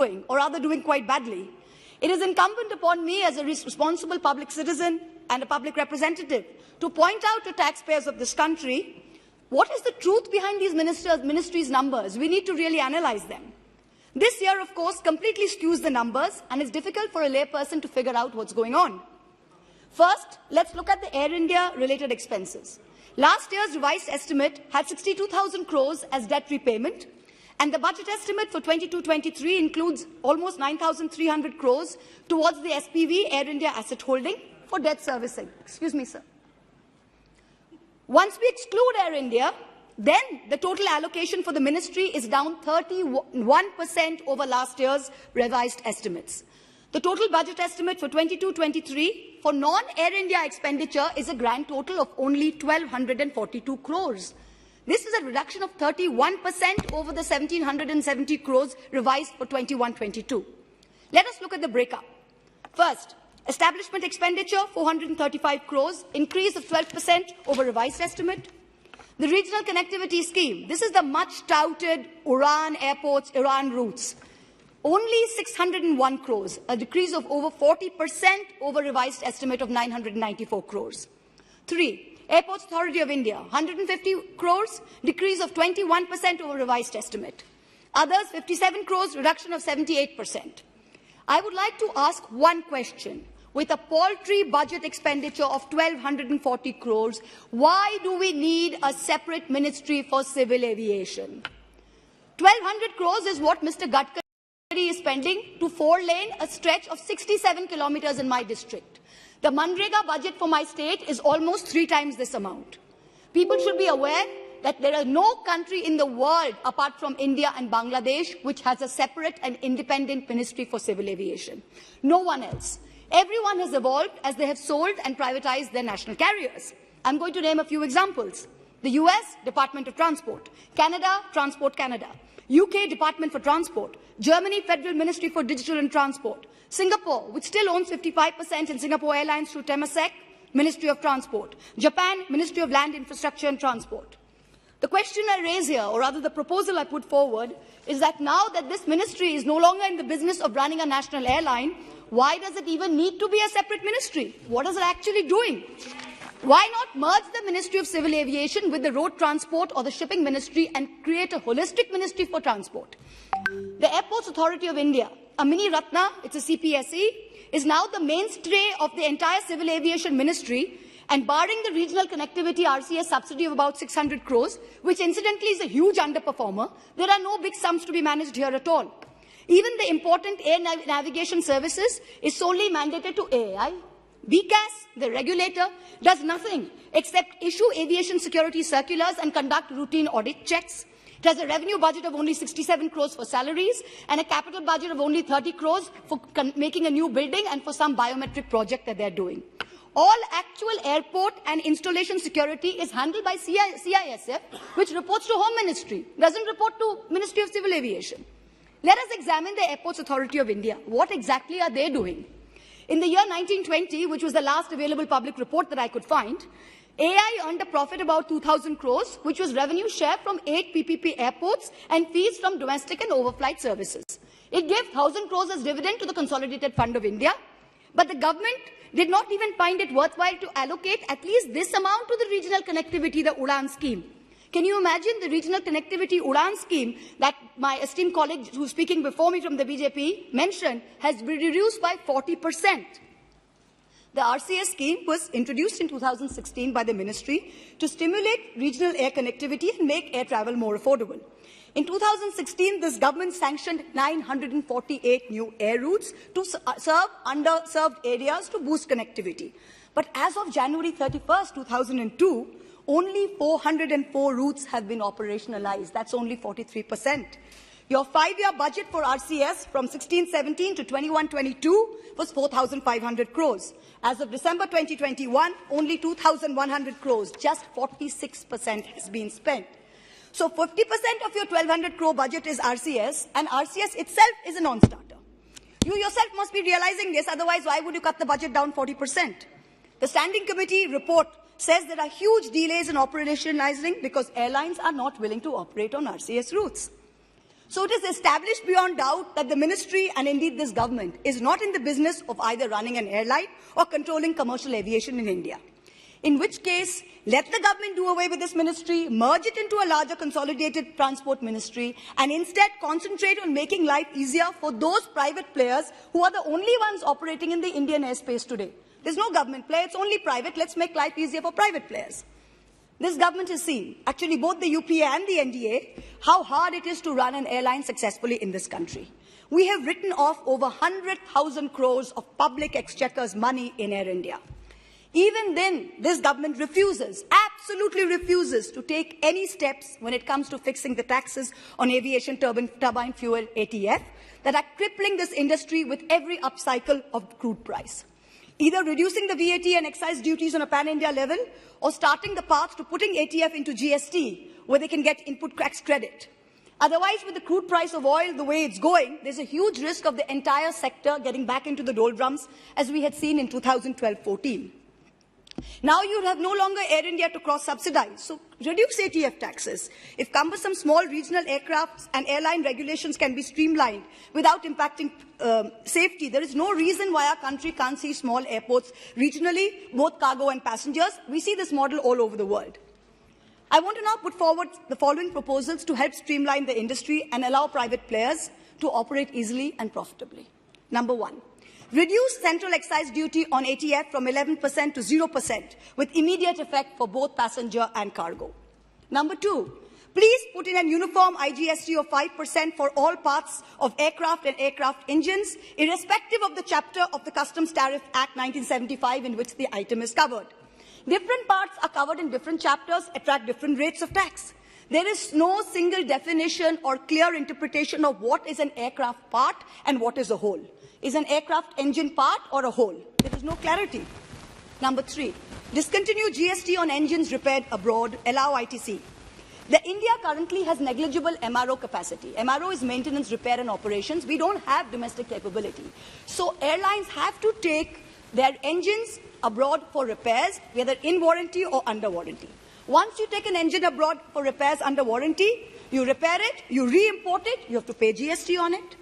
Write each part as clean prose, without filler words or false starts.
or rather doing quite badly, it is incumbent upon me as a responsible public citizen and a public representative to point out to taxpayers of this country what is the truth behind these ministries' numbers. We need to really analyze them. This year, of course, completely skews the numbers, and it's difficult for a layperson to figure out what's going on. First, let's look at the Air India-related expenses. Last year's revised estimate had 62,000 crores as debt repayment, and the budget estimate for 22-23 includes almost 9,300 crores towards the SPV Air India asset holding for debt servicing. Excuse me, sir. Once we exclude Air India, then the total allocation for the ministry is down 31% over last year's revised estimates. The total budget estimate for 22-23 for non-Air India expenditure is a grand total of only 1,242 crores. This is a reduction of 31% over the 1,770 crores revised for 21-22. Let us look at the breakup. First, establishment expenditure, 435 crores, increase of 12% over revised estimate. The regional connectivity scheme, this is the much-touted Uran airports, Iran routes. Only 601 crores, a decrease of over 40% over revised estimate of 994 crores. 3. Airports Authority of India, 150 crores, decrease of 21% over revised estimate. Others, 57 crores, reduction of 78%. I would like to ask one question. With a paltry budget expenditure of 1,240 crores, why do we need a separate ministry for civil aviation? 1,200 crores is what Mr. Gadkari is spending to four-lane a stretch of 67 kilometers in my district. The Manrega budget for my state is almost 3 times this amount. People should be aware that there is no country in the world apart from India and Bangladesh which has a separate and independent ministry for civil aviation. No one else. Everyone has evolved as they have sold and privatized their national carriers. I'm going to name a few examples. The US, Department of Transport. Canada, Transport Canada. UK, Department for Transport. Germany, Federal Ministry for Digital and Transport. Singapore, which still owns 55% in Singapore Airlines through Temasek, Ministry of Transport. Japan, Ministry of Land, Infrastructure and Transport. The question I raise here, or rather the proposal I put forward, is that now that this ministry is no longer in the business of running a national airline, why does it even need to be a separate ministry? What is it actually doing? Why not merge the Ministry of Civil Aviation with the Road Transport or the Shipping Ministry and create a holistic ministry for transport? The Airports Authority of India, a mini Ratna, it's a CPSE, is now the mainstay of the entire Civil Aviation Ministry, and barring the regional connectivity RCS subsidy of about 600 crores, which incidentally is a huge underperformer, there are no big sums to be managed here at all. Even the important air navigation services is solely mandated to AAI. BCAS, the regulator, does nothing except issue aviation security circulars and conduct routine audit checks. It has a revenue budget of only 67 crores for salaries and a capital budget of only 30 crores for making a new building and for some biometric project that they're doing. All actual airport and installation security is handled by CISF, which reports to Home Ministry, doesn't report to Ministry of Civil Aviation. Let us examine the Airports Authority of India. What exactly are they doing? In the year 1920, which was the last available public report that I could find, AI earned a profit about 2,000 crores, which was revenue share from 8 PPP airports and fees from domestic and overflight services. It gave 1,000 crores as dividend to the Consolidated Fund of India, but the government did not even find it worthwhile to allocate at least this amount to the regional connectivity, the Udan scheme. Can you imagine the regional connectivity Udan scheme that my esteemed colleague who's speaking before me from the BJP mentioned has been reduced by 40%. The RCS scheme was introduced in 2016 by the ministry to stimulate regional air connectivity and make air travel more affordable. In 2016, this government sanctioned 948 new air routes to serve underserved areas to boost connectivity. But as of January 31st, 2002, only 404 routes have been operationalized. That's only 43%. Your 5-year budget for RCS from 16-17 to 21-22 was 4,500 crores. As of December 2021, only 2,100 crores, just 46% has been spent. So 50% of your 1,200 crore budget is RCS, and RCS itself is a non-starter. You yourself must be realizing this, otherwise why would you cut the budget down 40%? The Standing Committee report says there are huge delays in operationalizing because airlines are not willing to operate on RCS routes. So it is established beyond doubt that the ministry and indeed this government is not in the business of either running an airline or controlling commercial aviation in India. In which case, let the government do away with this ministry, merge it into a larger consolidated transport ministry, and instead concentrate on making life easier for those private players who are the only ones operating in the Indian airspace today. There's no government player, it's only private. Let's make life easier for private players. This government has seen, actually both the UPA and the NDA, how hard it is to run an airline successfully in this country. We have written off over 100,000 crores of public exchequer's money in Air India. Even then, this government refuses, absolutely refuses, to take any steps when it comes to fixing the taxes on aviation turbine fuel ATF that are crippling this industry with every upcycle of crude price. Either reducing the VAT and excise duties on a pan-India level or starting the path to putting ATF into GST where they can get input tax credit. Otherwise, with the crude price of oil the way it's going, there's a huge risk of the entire sector getting back into the doldrums as we had seen in 2012-14. Now you have no longer Air India to cross-subsidize, so reduce ATF taxes. If cumbersome small regional aircrafts and airline regulations can be streamlined without impacting safety, there is no reason why our country can't see small airports regionally, both cargo and passengers. We see this model all over the world. I want to now put forward the following proposals to help streamline the industry and allow private players to operate easily and profitably. Number one. Reduce central excise duty on ATF from 11% to 0% with immediate effect for both passenger and cargo. Number two, please put in a uniform IGST of 5% for all parts of aircraft and aircraft engines, irrespective of the chapter of the Customs Tariff Act 1975 in which the item is covered. Different parts are covered in different chapters, attract different rates of tax. There is no single definition or clear interpretation of what is an aircraft part and what is a whole. Is an aircraft engine part or a whole? There is no clarity. Number three, discontinue GST on engines repaired abroad, allow ITC. The India currently has negligible MRO capacity. MRO is maintenance, repair and operations. We don't have domestic capability. So airlines have to take their engines abroad for repairs, whether in warranty or under warranty. Once you take an engine abroad for repairs under warranty, you repair it, you re-import it, you have to pay GST on it.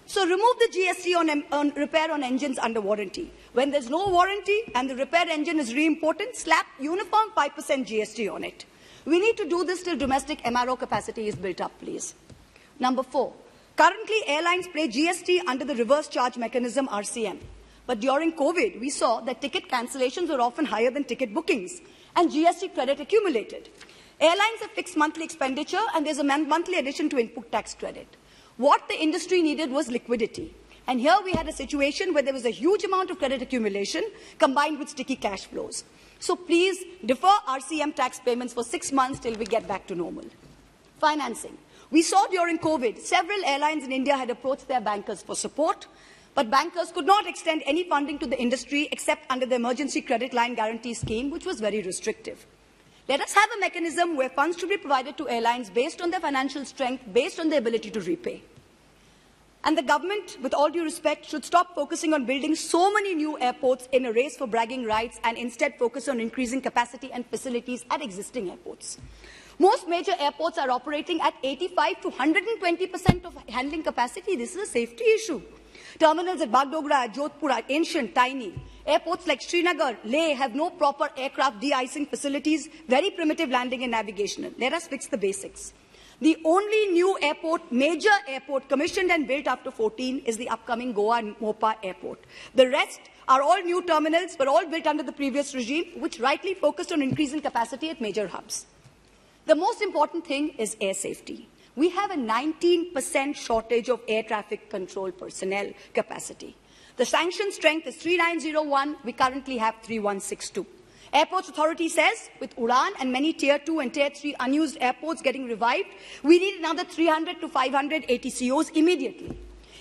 So remove the GST on repair on engines under warranty. When there's no warranty and the repaired engine is re-imported, slap uniform 5% GST on it. We need to do this till domestic MRO capacity is built up, please. Number four, currently airlines pay GST under the reverse charge mechanism RCM. But during COVID, we saw that ticket cancellations were often higher than ticket bookings and GST credit accumulated. Airlines have fixed monthly expenditure and there's a monthly addition to input tax credit. What the industry needed was liquidity. And here we had a situation where there was a huge amount of credit accumulation combined with sticky cash flows. So please defer RCM tax payments for 6 months till we get back to normal. Financing. We saw during COVID, several airlines in India had approached their bankers for support, but bankers could not extend any funding to the industry except under the Emergency Credit Line Guarantee Scheme, which was very restrictive. Let us have a mechanism where funds should be provided to airlines based on their financial strength, based on their ability to repay. And the government, with all due respect, should stop focusing on building so many new airports in a race for bragging rights and instead focus on increasing capacity and facilities at existing airports. Most major airports are operating at 85 to 120% of handling capacity. This is a safety issue. Terminals at Bagdogra, Jodhpur are ancient, tiny. Airports like Srinagar, Leh have no proper aircraft de-icing facilities, very primitive landing and navigation. Let us fix the basics. The only new airport, major airport, commissioned and built after 14 is the upcoming Goa and Mopa airport. The rest are all new terminals, but all built under the previous regime, which rightly focused on increasing capacity at major hubs. The most important thing is air safety. We have a 19% shortage of air traffic control personnel capacity. The sanction strength is 3901. We currently have 3162. Airports Authority says, with Udan and many Tier 2 and Tier 3 unused airports getting revived, we need another 300 to 500 ATCOs immediately.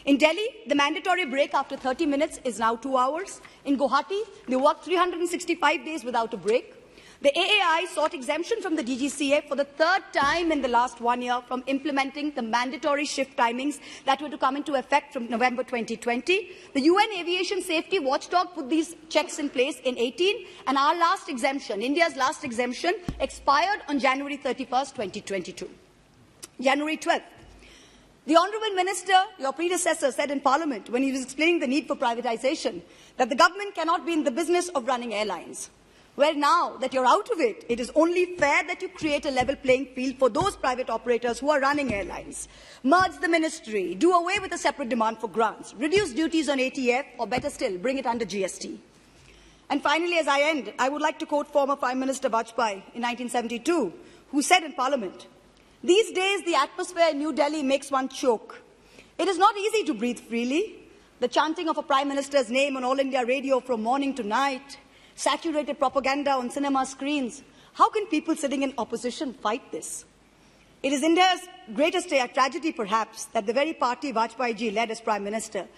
In Delhi, the mandatory break after 30 minutes is now 2 hours. In Guwahati, they work 365 days without a break. The AAI sought exemption from the DGCA for the third time in the last 1 year from implementing the mandatory shift timings that were to come into effect from November 2020. The UN Aviation Safety Watchdog put these checks in place in 18, and our last exemption, India's last exemption, expired on January 31st, 2022. January 12th. The Honourable Minister, your predecessor, said in Parliament when he was explaining the need for privatisation that the government cannot be in the business of running airlines. Well, now that you're out of it, it is only fair that you create a level playing field for those private operators who are running airlines. Merge the ministry, do away with a separate demand for grants, reduce duties on ATF, or better still, bring it under GST. And finally, as I end, I would like to quote former Prime Minister Vajpayee in 1972, who said in Parliament, "These days, the atmosphere in New Delhi makes one choke. It is not easy to breathe freely. The chanting of a Prime Minister's name on All India Radio from morning to night, saturated propaganda on cinema screens. How can people sitting in opposition fight this?" It is India's greatest tragedy, perhaps, that the very party Vajpayee ji led as Prime Minister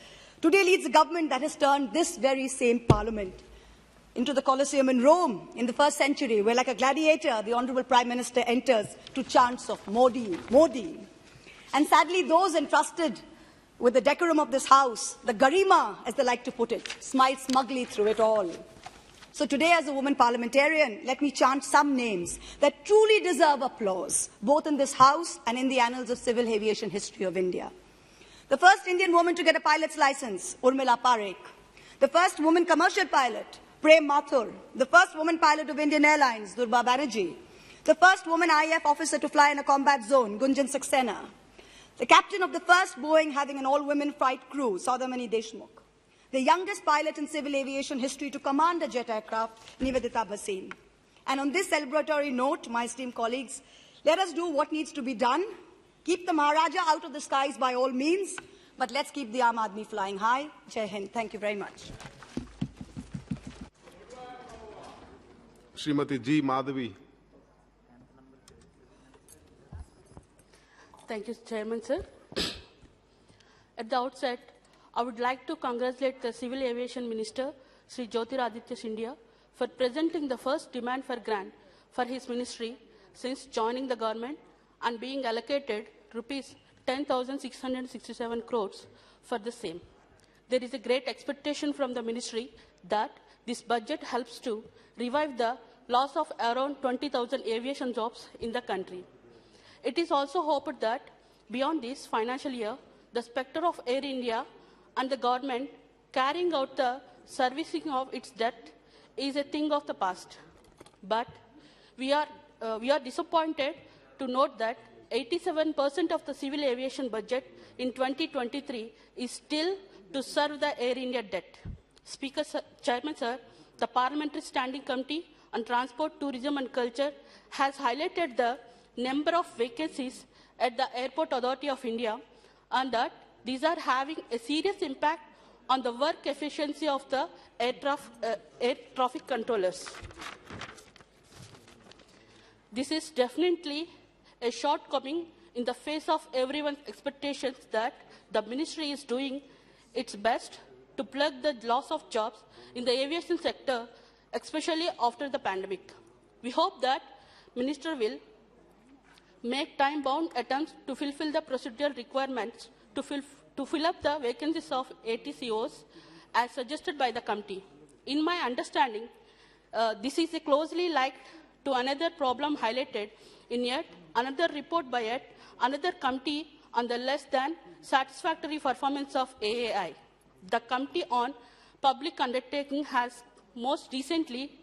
today leads a government that has turned this very same Parliament into the Colosseum in Rome in the 1st century, where like a gladiator, the Honourable Prime Minister enters to chants of Modi, Modi. And sadly, those entrusted with the decorum of this House, the garima, as they like to put it, smile smugly through it all. So today, as a woman parliamentarian, let me chant some names that truly deserve applause, both in this House and in the annals of civil aviation history of India. The first Indian woman to get a pilot's license, Urmila Parekh. The first woman commercial pilot, Prem Mathur. The first woman pilot of Indian Airlines, Durba Banerjee. The first woman IAF officer to fly in a combat zone, Gunjan Saxena. The captain of the first Boeing having an all-women flight crew, Saudamani Deshmukh. The youngest pilot in civil aviation history to command a jet aircraft, Nivedita Bhasin. And on this celebratory note, my esteemed colleagues, let us do what needs to be done. Keep the Maharaja out of the skies by all means, but let's keep the Aam Aadmi flying high. Jai Hind. Thank you very much. Srimati G. Madhavi. Thank you, Chairman, sir. At the outset, I would like to congratulate the Civil Aviation Minister, Sri Jyotiraditya Scindia, for presenting the first demand for grant for his ministry since joining the government and being allocated rupees 10,667 crores for the same. There is a great expectation from the ministry that this budget helps to revive the loss of around 20,000 aviation jobs in the country. It is also hoped that beyond this financial year, the spectre of Air India and the government carrying out the servicing of its debt is a thing of the past. But we are disappointed to note that 87% of the civil aviation budget in 2023 is still to serve the Air India debt. Speaker, sir, Chairman, sir, the Parliamentary Standing Committee on Transport, Tourism and Culture has highlighted the number of vacancies at the Airport Authority of India and that these are having a serious impact on the work efficiency of the air traffic controllers. This is definitely a shortcoming in the face of everyone's expectations that the ministry is doing its best to plug the loss of jobs in the aviation sector, especially after the pandemic. We hope that Minister will make time-bound attempts to fulfill the procedural requirements to fill up the vacancies of ATCOs as suggested by the committee. In my understanding, this is closely linked to another problem highlighted in yet another report by yet another committee on the less than satisfactory performance of AAI. The Committee on Public Undertaking has most recently